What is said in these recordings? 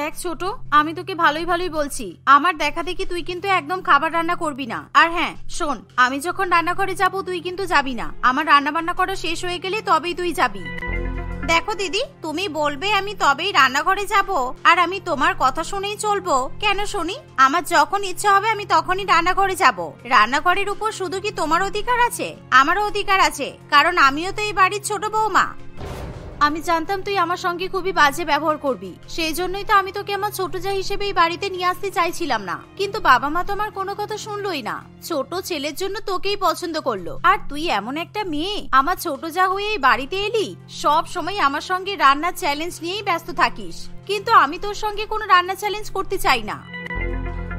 দেখ ছোট, আমি তোকে ভালোই ভালোই বলছি, আমার দেখা দেখি তুই কিন্তু একদম খাবার রান্না করবি না। আর হ্যাঁ শোন, আমি যখন রান্নাঘরে যাব তুই কিন্তু যাবি না। আমার রান্না বান্না করা শেষ হয়ে গেলে তবেই তুই যাবি। দেখো দিদি, তুমি বলবে আমি তবেই রান্নাঘরে যাব, আর আমি তোমার কথা শুনেই চলবো কেন শুনি? আমার যখন ইচ্ছা হবে আমি তখনই রান্নাঘরে যাব। রান্নাঘরের উপর শুধু কি তোমার অধিকার আছে? আমারও অধিকার আছে, কারণ আমিও তো এই বাড়ির ছোট বৌমা। আমি জানতাম তুই আমার সঙ্গে খুবই বাজে ব্যবহার করবি, সেই জন্যই তো আমি তোকে আমার ছোট যা হিসেবে এই বাড়িতে নিয়ে আসতে চাইছিলাম না, কিন্তু বাবা মা তো আমার কোনো কথা শুনলোই না। ছোট ছেলের জন্য তোকেই পছন্দ করলো, আর তুই এমন একটা মেয়ে আমার ছোট যা হয়ে এই বাড়িতে এলি, সব সময় আমার সঙ্গে রান্নার চ্যালেঞ্জ নিয়েই ব্যস্ত থাকিস, কিন্তু আমি তোর সঙ্গে কোনো রান্না চ্যালেঞ্জ করতে চাই না।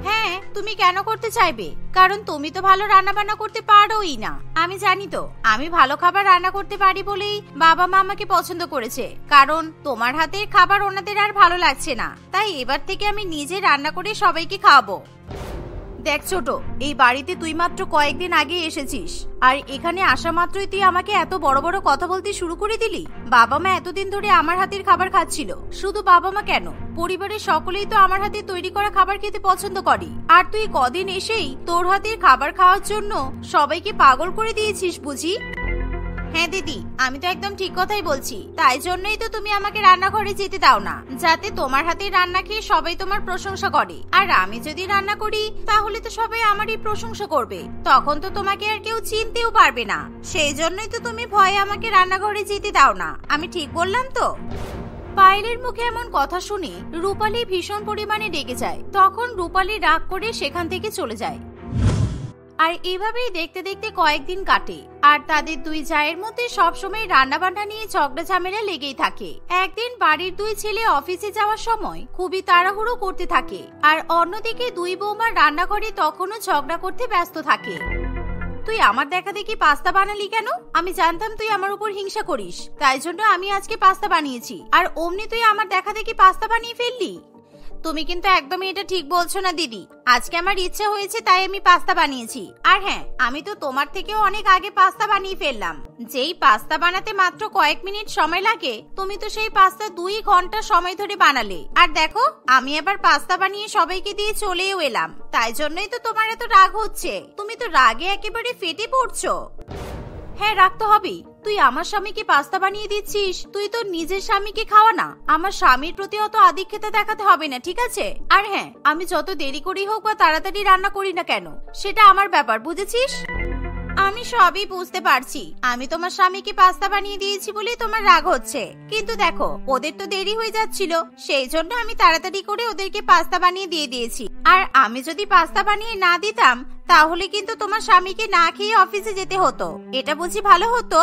হ্যাঁ, তুমি কেন করতে চাইবে? কারণ তুমি তো ভালো রান্না বান্না করতে পারোই না। আমি জানি তো, আমি ভালো খাবার রান্না করতে পারি বলেই বাবা মা আমাকে পছন্দ করেছে, কারণ তোমার হাতের খাবার ওনাদের আর ভালো লাগছে না, তাই এবার থেকে আমি নিজে রান্না করে সবাইকে খাওয়াবো। দেখ ছোট, এই বাড়িতে তুই মাত্র কয়েকদিন আগে এসেছিস, আর এখানে আসা মাত্রই তুই আমাকে এত বড় বড় কথা বলতে শুরু করে দিলি। বাবা মা এতদিন ধরে আমার হাতের খাবার খাচ্ছিল। শুধু বাবা মা কেন, পরিবারের সকলেই তো আমার হাতে তৈরি করা খাবার খেতে পছন্দ করে, আর তুই কদিন এসেই তোর হাতের খাবার খাওয়ার জন্য সবাইকে পাগল করে দিয়েছিস বুঝি? হ্যাঁ দিদি, আমি তো একদম ঠিক কথাই বলছি, তাই জন্যই তো তুমি আমাকে রান্নাঘরে যেতে দাও না, যাতে তোমার হাতে রান্না খেয়ে সবাই তোমার প্রশংসা করে। আর আমি যদি রান্না করি তাহলে তো সবাই আমারই প্রশংসা করবে, তখন তো তোমাকে আর কেউ চিনতেও পারবে না। সেই জন্যই তো তুমি ভয়ে আমাকে রান্নাঘরে যেতে দাও না। আমি ঠিক বললাম তো? পায়েলের মুখে এমন কথা শুনে রূপালী ভীষণ পরিমাণে রেগে যায়। তখন রূপালী রাগ করে সেখান থেকে চলে যায়। আর এভাবেই দেখতে দেখতে কয়েকদিন কাটে, আর তাদের দুই জায়ের মধ্যে সবসময় রান্না বান্না নিয়ে ঝগড়া ঝামেলা লেগেই থাকে। একদিন বাড়ির দুই ছেলে অফিসে যাওয়ার সময় খুবই তাড়াহুড়ো করতে থাকে, আর অন্যদিকে দুই বৌমার রান্নাঘরে তখনও ঝগড়া করতে ব্যস্ত থাকে। তুই আমার দেখা দেখি পাস্তা বানালি কেন? আমি জানতাম তুই আমার উপর হিংসা করিস, তাই জন্য আমি আজকে পাস্তা বানিয়েছি, আর অমনি তুই আমার দেখা দেখি পাস্তা বানিয়ে ফেললি। তুমি কিন্তু একদমই এটা ঠিক বলছো না দিদি। আজকে আমার ইচ্ছা হয়েছে তাই আমি পাস্তা বানিয়েছি। আর হ্যাঁ, আমি তো তোমার থেকেও অনেক আগে পাস্তা বানিয়ে ফেললাম। যেই পাস্তা বানাতে মাত্র কয়েক মিনিট সময় লাগে, তুমি তো সেই পাস্তা 2 ঘন্টা সময় ধরে বানালে। আর দেখো, আমি এবার পাস্তা বানিয়ে সবাইকে দিয়ে চলেও এলাম, তাই জন্যই তো তোমার এত রাগ হচ্ছে। তুমি তো রাগে একেবারে ফেটে পড়ছো। হ্যাঁ, রাগ তো হবেই। তুই আমার স্বামীকে পাস্তা বানিয়ে দিচ্ছিস, তুই তো নিজের স্বামীকে খাওয়া না। আমার স্বামীর প্রতি অত আধিক্যতা দেখাতে হবে না, ঠিক আছে? আর হ্যাঁ, আমি যত দেরি করি হোক বা তাড়াতাড়ি রান্না করি না কেন, সেটা আমার ব্যাপার, বুঝেছিস? আমি সবই বুঝতে পারছি, আমি তোমার স্বামীকে পাস্তা বানিয়ে দিয়েছি বলেই তোমার রাগ হচ্ছে, কিন্তু দেখো ওদের তো দেরি হয়ে যাচ্ছিল, সেই জন্য আমি তাড়াতাড়ি করে ওদেরকে পাস্তা বানিয়ে দিয়ে দিয়েছি। আর আমি যদি পাস্তা বানিয়ে না দিতাম তাহলে কিন্তু তোমার স্বামীকে না খেয়ে অফিসে যেতে হতো। এটা বুঝি ভালো হতো?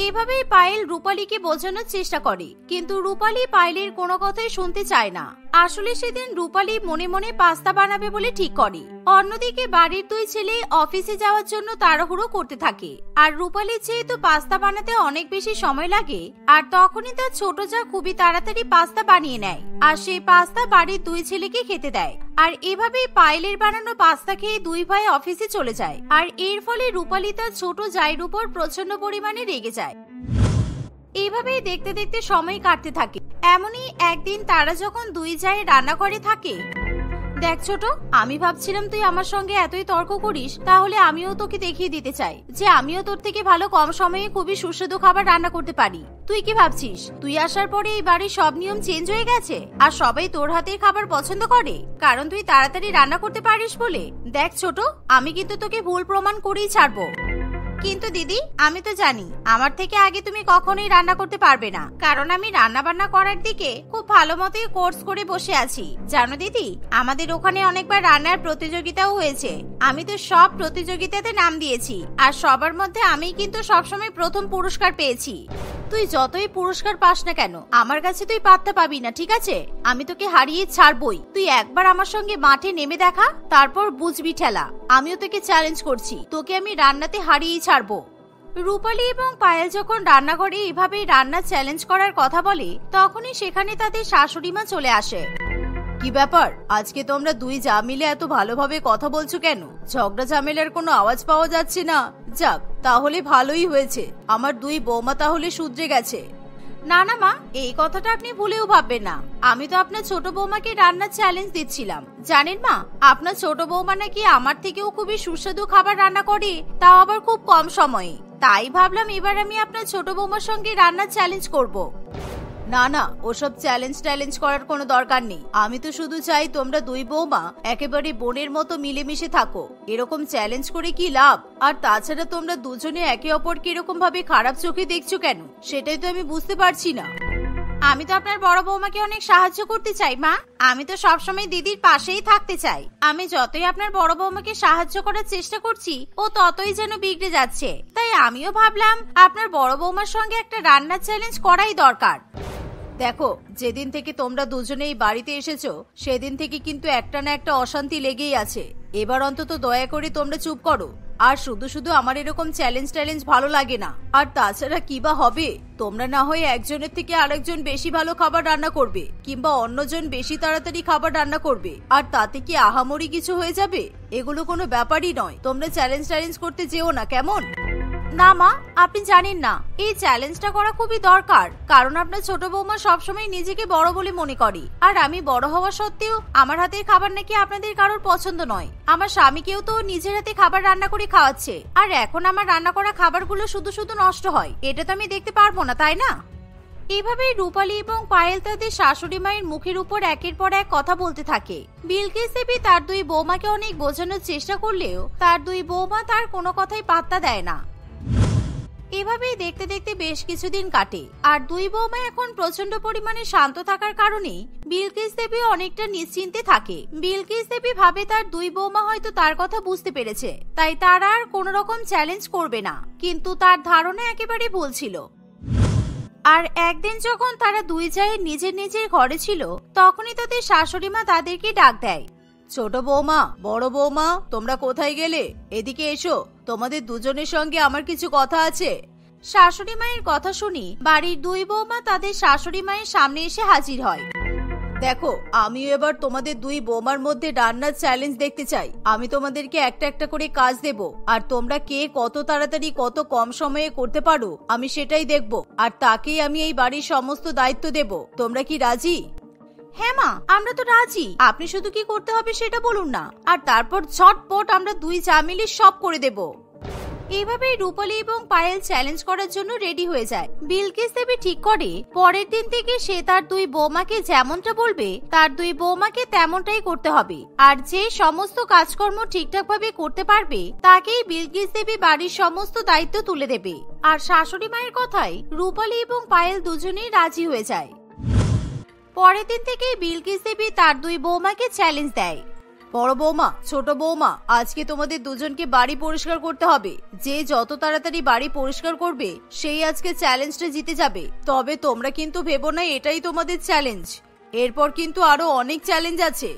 এভাবেই পায়েল রূপালীকে বোঝানোর চেষ্টা করে, কিন্তু রূপালী পায়েলের কোনো কথাই শুনতে চায় না। আসলে সেদিন রূপালী মনে মনে পাস্তা বানাবে বলে ঠিক করে। অন্যদিকে বাড়ির দুই ছেলে অফিসে যাওয়ার জন্য তাড়াহুড়ো করতে থাকে, আর রূপালী যেহেতু পাস্তা বানাতে অনেক বেশি সময় লাগে, আর তখনই তার ছোট যা খুবই তাড়াতাড়ি পাস্তা বানিয়ে নেয়, আর সেই পাস্তা বাড়ির দুই ছেলেকে খেতে দেয়। আর এভাবেই পায়েলের বানানো পাস্তা খেয়ে দুই ভাই অফিসে চলে যায়। আর এর ফলে রূপালী তার ছোট জায়ের উপর প্রচন্ড পরিমাণে রেগে যায়। এইভাবেই দেখতে দেখতে সময় কাটতে থাকে। এমনই একদিন তারা যখন দুই জায়ে রান্নাঘরে থাকে। দেখ ছোট, আমি ভাবছিলাম তুই আমার সঙ্গে এতই তর্ক করিস, তাহলে আমিও তোকে দেখিয়ে দিতে চাই যে আমিও তোর থেকে ভালো কম সময়ে খুবই সুস্বাদু খাবার রান্না করতে পারি। তুই কি ভাবছিস তুই আসার পরে এই বাড়ির সব নিয়ম চেঞ্জ হয়ে গেছে আর সবাই তোর হাতের খাবার পছন্দ করে কারণ তুই তাড়াতাড়ি রান্না করতে পারিস বলে? দেখ ছোট, আমি কিন্তু তোকে ভুল প্রমাণ করেই ছাড়বো। কিন্তু দিদি, আমি তো জানি আমার থেকে আগে তুমি কখনোই রান্না করতে পারবে না, কারণ আমি রান্না বান্না করার দিকে খুব ভালো মতোই কোর্স করে বসে আছি। জানো দিদি, আমাদের ওখানে অনেকবার রান্নার প্রতিযোগিতাও হয়েছে। আমি তো সব প্রতিযোগিতাতে নাম দিয়েছি, আর সবার মধ্যে আমি কিন্তু সবসময় প্রথম পুরস্কার পেয়েছি। তুই যতই পুরস্কার পাস না কেন, আমার কাছে তুই পাত্তা পাবি না, ঠিক আছে? আমি তোকে হারিয়ে ছাড়বই। তুই একবার আমার সঙ্গে মাঠে নেমে দেখা, তারপর বুঝবি ঠেলা। আমিও তোকে চ্যালেঞ্জ করছি, তোকে আমি রান্নাতে হারিয়েই ছাড়বো। রূপালী এবং পায়েল যখন রান্নাঘরে এভাবেই রান্না চ্যালেঞ্জ করার কথা বলে, তখনই সেখানে তাদের শাশুড়ি মা চলে আসে। কি ব্যাপার, আজকে তোমরা দুই যা মিলে এত ভালোভাবে কথা বলছো কেন? ঝগড়া ঝামেলার কোনো আওয়াজ পাওয়া যাচ্ছে না। যাক, তাহলে ভালোই হয়েছে, আমার দুই বৌমা তাহলে শুধরে গেছে। না না মা, এই কথাটা আপনি ভুলেও ভাববেন না। আমি তো আপনার ছোট বৌমাকে রান্নার চ্যালেঞ্জ দিচ্ছিলাম। জানেন মা, আপনার ছোট বৌমা নাকি আমার থেকেও খুবই সুস্বাদু খাবার রান্না করে, তাও আবার খুব কম সময়ে। তাই ভাবলাম এবার আমি আপনার ছোট বৌমার সঙ্গে রান্নার চ্যালেঞ্জ করব। না না, ওসব চ্যালেঞ্জ করার কোনো দরকার নেই। আমি তো শুধু চাই তোমরা দুই বৌমা একেবারে বোনের মতো মিলেমিশে থাকো। এরকম চ্যালেঞ্জ করে কি লাভ? আর তাছাড়া তোমরা দুজনে একে অপরকে এরকম ভাবে খারাপ চোখে দেখছো কেন, সেটাই তো আমি বুঝতে পারছি না। আমি তো আপনার বড় বৌমাকে অনেক সাহায্য করতে চাই মা। আমি তো সবসময় দিদির পাশেই থাকতে চাই। আমি যতই আপনার বড় বৌমাকে সাহায্য করার চেষ্টা করছি, ও ততই যেন বিগড়ে যাচ্ছে। তাই আমিও ভাবলাম আপনার বড় বৌমার সঙ্গে একটা রান্নার চ্যালেঞ্জ করাই দরকার। দেখো, যেদিন থেকে তোমরা দুজনেই বাড়িতে এসেছো সেদিন থেকে কিন্তু একটা না একটা অশান্তি লেগেই আছে। এবার অন্তত দয়া করে তোমরা চুপ করো। আর শুধু শুধু আমার এরকম চ্যালেঞ্জ ভালো লাগে না। আর তাছাড়া কি বা হবে, তোমরা না হয় একজনের থেকে আরেকজন বেশি ভালো খাবার রান্না করবে, কিংবা অন্যজন বেশি তাড়াতাড়ি খাবার রান্না করবে, আর তাতে কি আহামরি কিছু হয়ে যাবে? এগুলো কোনো ব্যাপারই নয়। তোমরা চ্যালেঞ্জ করতে যেও না, কেমন? না মা, আপনি জানেন না এই চ্যালেঞ্জটা করা খুবই দরকার। কারণ আপনার ছোট বৌমা সবসময় নিজেকে বড় বলে মনে করে, আর আমি বড় হওয়া সত্ত্বেও আমার হাতের খাবার নাকি আপনাদের কারোর পছন্দ নয়। আমার স্বামীকেও তো নিজের হাতে খাবার রান্না করে খাওয়াচ্ছে, আর এখন আমার রান্না করা খাবারগুলো শুধু শুধু নষ্ট হয়। এটা তো আমি দেখতে পারবো না, তাই না? এভাবেই রূপালী এবং পায়েল তাদের শাশুড়ি মায়ের মুখের উপর একের পর এক কথা বলতে থাকে। বিলকিস দেবী তার দুই বৌমাকে অনেক বোঝানোর চেষ্টা করলেও তার দুই বৌমা তার কোনো কথাই পাত্তা দেয় না। এভাবেই দেখতে দেখতে বেশ কিছুদিন কাটে, আর দুই বৌমা এখন প্রচন্ড পরিমাণে শান্ত থাকার কারণে বিলকিস দেবী অনেকটা নিশ্চিন্তে থাকে। বিলকিস দেবী ভাবে তার দুই বৌমা হয়তো তার কথা বুঝতে পেরেছে, তাই তারা আর কোনো রকম চ্যালেঞ্জ করবে না। কিন্তু তার ধারণা একেবারে ভুল ছিল। আর একদিন যখন তারা দুই জায়ের নিজের ঘরে ছিল, তখনই তাদের শাশুড়ি মা তাদেরকে ডাক দেয়। ছোট বৌমা, বড় বৌমা, তোমরা কোথায় গেলে? এদিকে এসো, তোমাদের দুজনের সঙ্গে আমার কিছু কথা আছে। শাশুড়ি মায়ের কথা শুনি বাড়ির দুই বৌমা তাদের শাশুড়ি মায়ের সামনে এসে হাজির হয়। দেখো, আমিও এবার তোমাদের দুই বৌমার মধ্যে রান্নার চ্যালেঞ্জ দেখতে চাই। আমি তোমাদেরকে একটা একটা করে কাজ দেব, আর তোমরা কে কত তাড়াতাড়ি কত কম সময়ে করতে পারো আমি সেটাই দেখব, আর তাকেই আমি এই বাড়ির সমস্ত দায়িত্ব দেব। তোমরা কি রাজি? হ্যাঁ মা, আমরা তো রাজি। আপনি শুধু কি করতে হবে সেটা বলুন না, আর তারপর ঝটপট আমরা দুই যা মিলে সব করে দেব। এইভাবে রূপালী এবং পায়েল চ্যালেঞ্জ করার জন্য রেডি হয়ে যায়। বিলকিস দেবী ঠিক করে পরের দিন থেকে সে তার দুই বৌমাকে যেমনটা বলবে তার দুই বৌমাকে তেমনটাই করতে হবে, আর যে সমস্ত কাজকর্ম ঠিকঠাক ভাবে করতে পারবে তাকেই বিলকিস দেবী বাড়ির সমস্ত দায়িত্ব তুলে দেবে। আর শাশুড়ি মায়ের কথায় রূপালী এবং পায়েল দুজনেই রাজি হয়ে যায়। পরের দিন থেকে বিলকিস দেবী তার দুই বৌমাকে চ্যালেঞ্জ দেয়। বড় বৌমা, ছোট বৌমা, আজকে তোমাদের দুজনকে বাড়ি পরিষ্কার করতে হবে। যে যত তাড়াতাড়ি বাড়ি পরিষ্কার করবে সেই আজকে চ্যালেঞ্জটা জিতে যাবে। তবে তোমরা কিন্তু ভেবো না এটাই তোমাদের চ্যালেঞ্জ, এরপর কিন্তু আরো অনেক চ্যালেঞ্জ আছে।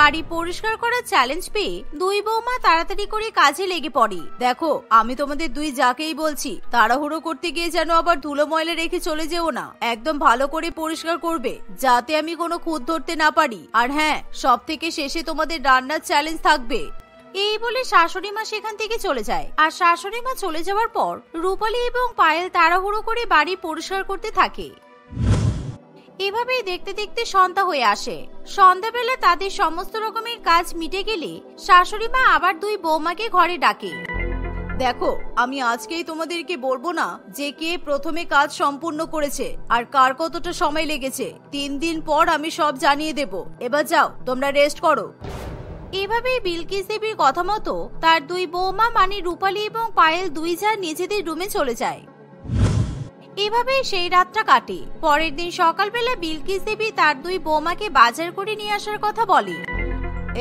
বাড়ি পরিষ্কার করার চ্যালেঞ্জ পেয়ে দুই বৌমা তাড়াতাড়ি করে কাজে লেগে পড়ে। দেখো, আমি তোমাদের দুই যাকেই বলছি তাড়াহুড়ো করতে গিয়ে যেন আবার ধুলো ময়লা রেখে চলে যেও না। একদম ভালো করে পরিষ্কার করবে যাতে আমি কোনো খুঁত ধরতে না পারি। আর হ্যাঁ, সব থেকে শেষে তোমাদের রান্নার চ্যালেঞ্জ থাকবে। এই বলে শাশুড়ি মা সেখান থেকে চলে যায়। আর শাশুড়ি মা চলে যাওয়ার পর রূপালী এবং পায়েল তাড়াহুড়ো করে বাড়ি পরিষ্কার করতে থাকে। এভাবেই দেখতে দেখতে সন্ধ্যা হয়ে আসে। সন্ধ্যাবেলা তাদের সমস্ত রকমের কাজ মিটে গেলে শাশুড়ি মা আবার দুই বৌমাকে ঘরে ডাকে। দেখো, আমি আজকেই তোমাদেরকে বলবো না যে কে প্রথমে কাজ সম্পূর্ণ করেছে আর কার কতটা সময় লেগেছে। 3 দিন পর আমি সব জানিয়ে দেব। এবার যাও, তোমরা রেস্ট করো। এভাবেই বিলকিস দেবীর কথা মতো তার দুই বৌমা মানে রূপালী এবং পায়েল দুই যা নিজেদের রুমে চলে যায়। এভাবেই সেই রাতটা কাটে। পরের দিন সকালবেলা বিলকিস দেবী তার দুই বৌমাকে বাজার করে নিয়ে আসার কথা বলে।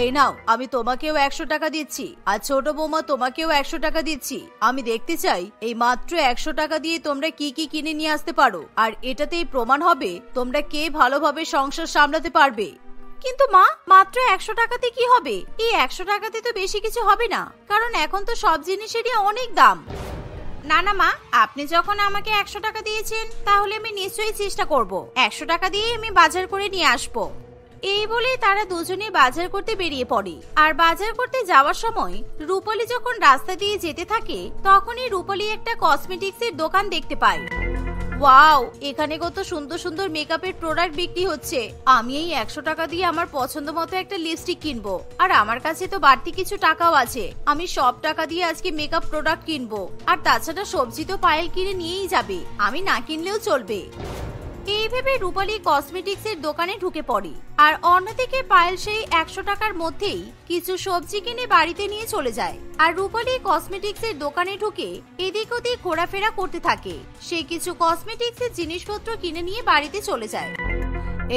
এই নাও, আমি তোমাকেও 100 টাকা দিচ্ছি, আর ছোট বৌমা তোমাকেও 100 টাকা দিচ্ছি। আমি দেখতে চাই এই মাত্র 100 টাকা দিয়ে তোমরা কি কি কিনে নিয়ে আসতে পারো, আর এটাতেই প্রমাণ হবে তোমরা কে ভালোভাবে সংসার সামলাতে পারবে। কিন্তু মা, মাত্র 100 টাকাতে কি হবে? এই 100 টাকাতে তো বেশি কিছু হবে না, কারণ এখন তো সব জিনিসেরই অনেক দাম। না না মা, আপনি যখন আমাকে 100 টাকা দিয়েছেন তাহলে আমি নিশ্চয়ই চেষ্টা করব 100 টাকা দিয়ে আমি বাজার করে নিয়ে আসবো। এই বলে তারা দুজনে বাজার করতে বেরিয়ে পড়ে। আর বাজার করতে যাওয়ার সময় রূপালী যখন রাস্তা দিয়ে যেতে থাকে তখনই রূপালী একটা কসমেটিক্স এর দোকান দেখতে পায়। ওয়াও, এখানে কত সুন্দর সুন্দর মেকআপের প্রোডাক্ট বিক্রি হচ্ছে। আমি এই 100 টাকা দিয়ে আমার পছন্দ মতো একটা লিপস্টিক কিনবো। আর আমার কাছে তো বাড়তি কিছু টাকাও আছে, আমি সব টাকা দিয়ে আজকে মেকআপ প্রোডাক্ট কিনবো। আর তাছাড়া সবজি তো পায়েল কিনে নিয়েই যাবে, আমি না কিনলেও চলবে। এই ভেবে রূপালী কসমেটিক্স এর দোকানে ঢুকে পড়ে। আর অন্যদিকে পায়েল সেই 100 টাকার মধ্যেই কিছু সবজি কিনে বাড়িতে নিয়ে চলে যায়। আর রূপালী কসমেটিক্স এর দোকানে ঢুকে এদিক ওদিক ঘোরাফেরা করতে থাকে। সে কিছু কসমেটিক্স এর জিনিসপত্র কিনে নিয়ে বাড়িতে চলে যায়।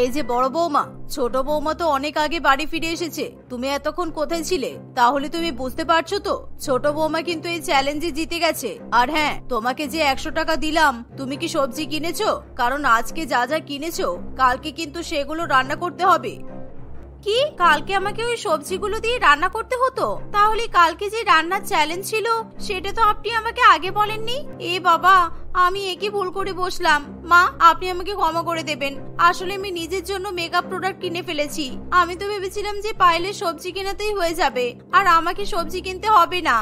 এই যে বড় বৌমা, ছোট বৌমা তো অনেক আগে বাড়ি ফিরে এসেছে, তুমি এতক্ষণ কোথায় ছিলে? তাহলে তুমি বুঝতে পারছো তো, ছোট বৌমা কিন্তু এই চ্যালেঞ্জে জিতে গেছে। আর হ্যাঁ, তোমাকে যে 100 টাকা দিলাম, তুমি কি সবজি কিনেছো? কারণ আজকে যা যা কিনেছো কালকে কিন্তু সেগুলো রান্না করতে হবে। কি, কালকে আমাকে ওই সবজিগুলো দিয়ে রান্না করতে হতো? তাহলে কালকে যে রান্নার চ্যালেঞ্জ ছিল সেটা তো আপনি আমাকে আগে বলেননি। এ বাবা, আমি একই ভুল করে বসলাম। মা, আপনি আমাকে ক্ষমা করে দেবেন। আসলে আমি নিজের জন্য মেকআপ প্রোডাক্ট কিনে ফেলেছি। আমি তো ভেবেছিলাম যে পায়েলের সবজি কেনাতেই হয়ে যাবে, আর আমাকে সবজি কিনতে হবে না।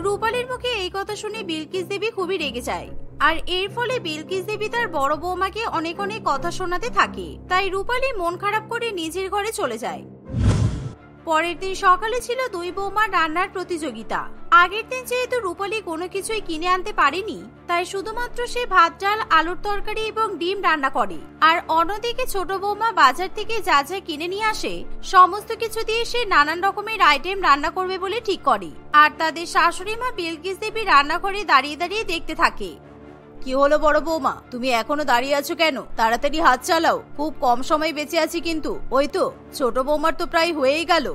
রূপালীর মুখে এই কথা শুনে বিলকিস দেবী খুবই রেগে যায়। আর এর ফলে বিলকিস দেবী তার বড় বৌমাকে অনেক অনেক কথা শোনাতে থাকে। তাই রূপালী মন খারাপ করে নিজের ঘরে চলে যায়। পরের দিন সকালে ছিল দুই বৌমার রান্নার প্রতিযোগিতা। আগের দিন যেহেতু রূপালী কোনো কিছুই কিনে আনতে পারেনি, তাই শুধুমাত্র সে ভাত, ডাল, আলুর তরকারি এবং ডিম রান্না করে। আর অন্যদিকে ছোট বৌমা বাজার থেকে যা যা কিনে নিয়ে আসে সমস্ত কিছু দিয়ে সে নানান রকমের আইটেম রান্না করবে বলে ঠিক করে। আর তাদের শাশুড়ি মা বিলকিস দেবী রান্নাঘরে দাঁড়িয়ে দাঁড়িয়ে দেখতে থাকে। কি হলো বড় বৌমা, তুমি এখনো দাঁড়িয়ে আছো কেন? তাড়াতাড়ি হাত চালাও, খুব কম সময় বেঁচে আছি কিন্তু। ওই তো ছোট বৌমার তো প্রায় হয়েই গেল।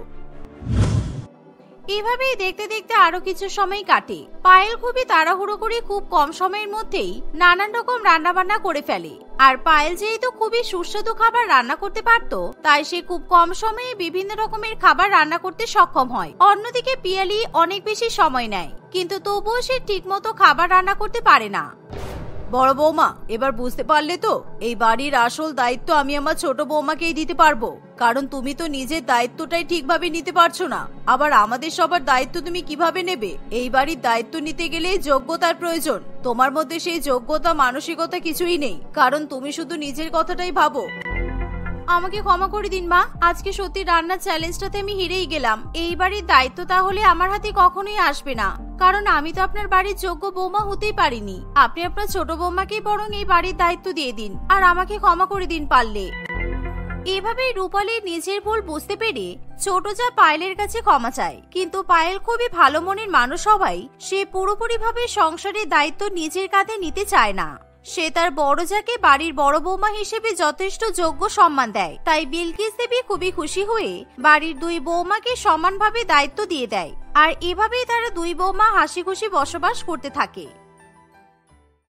এভাবেই দেখতে দেখতে আরো কিছু সময় কাটে। পায়েল খুবই তাড়াহুড়ো করে খুব কম সময়ের মধ্যেই নানান রকম রান্না বান্না করে ফেলে। আর পায়েল যেহেতু খুবই সুস্বাদু খাবার রান্না করতে পারত, তাই সে খুব কম সময়ে বিভিন্ন রকমের খাবার রান্না করতে সক্ষম হয়। অন্যদিকে পিয়ালি অনেক বেশি সময় নেয়, কিন্তু তবুও সে ঠিকমতো খাবার রান্না করতে পারে না। বড় বৌমা, এবার বুঝতে পারলে তো, এই বাড়ির আসল দায়িত্ব আমি আমার ছোট বৌমাকেই দিতে পারবো। কারণ তুমি তো নিজের দায়িত্বটাই ঠিকভাবে নিতে পারছো না, আবার আমাদের সবার দায়িত্ব তুমি কিভাবে নেবে? এই বাড়ির দায়িত্ব নিতে গেলে যোগ্যতার প্রয়োজন। তোমার মধ্যে সেই যোগ্যতা, মানসিকতা কিছুই নেই, কারণ তুমি শুধু নিজের কথাটাই ভাবো। আমাকে ক্ষমা করে দিন মা, আজকে সত্যি রান্নার চ্যালেঞ্জটাতে আমি হেরেই গেলাম। এই বাড়ির দায়িত্ব তাহলে আমার হাতে কখনোই আসবে না, কারণ আমি তো আপনার বাড়ির যোগ্য বৌমা হতেই পারিনি। আপনি আপনার ছোট বৌমাকেই বরং এই বাড়ির দায়িত্ব দিয়ে দিন, আর আমাকে ক্ষমা করে দিন পারলে। এভাবেই রূপালী নিজের ভুল বুঝতে পেরে ছোট যা পায়েলের কাছে ক্ষমা চায়। কিন্তু পায়েল খুবই ভালো মনের মানুষ হওয়ায় সে পুরোপুরিভাবে সংসারের দায়িত্ব নিজের কাঁধে নিতে চায় না। সে তার বড় যাকে বাড়ির বড় বৌমা হিসেবে যথেষ্ট যোগ্য সম্মান দেয়। তাই বিলকিস দেবী খুবই খুশি হয়ে বাড়ির দুই বৌমাকে সমানভাবে দায়িত্ব দিয়ে দেয়। আর এভাবেই তারা দুই বৌমা হাসি খুশি বসবাস করতে থাকে।